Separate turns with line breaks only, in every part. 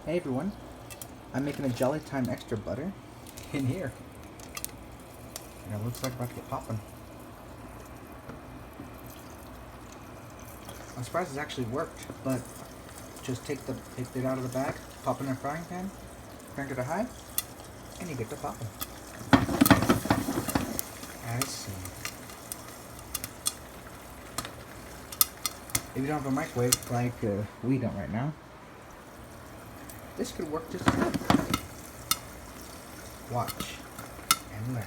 Hey everyone, I'm making a Jolly Time extra butter in here. And it looks like about to get popping. I'm surprised it's actually worked, but just take it out of the bag, pop in a frying pan, crank it to high, and you get to popping. I see. If you don't have a microwave like we don't right now, this could work just as good. Watch and learn.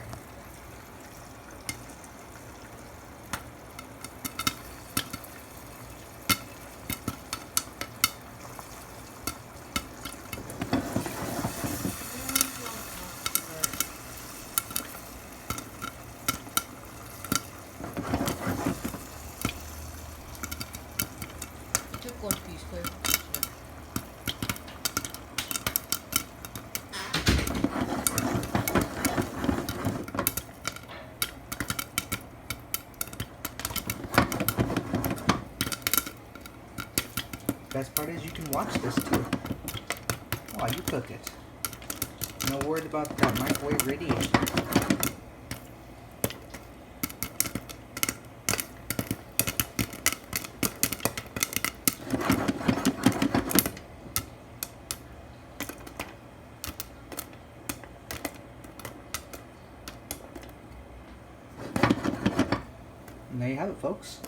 Best part is you can watch this too while you cook it. No worry about that microwave radiation. And there you have it, folks.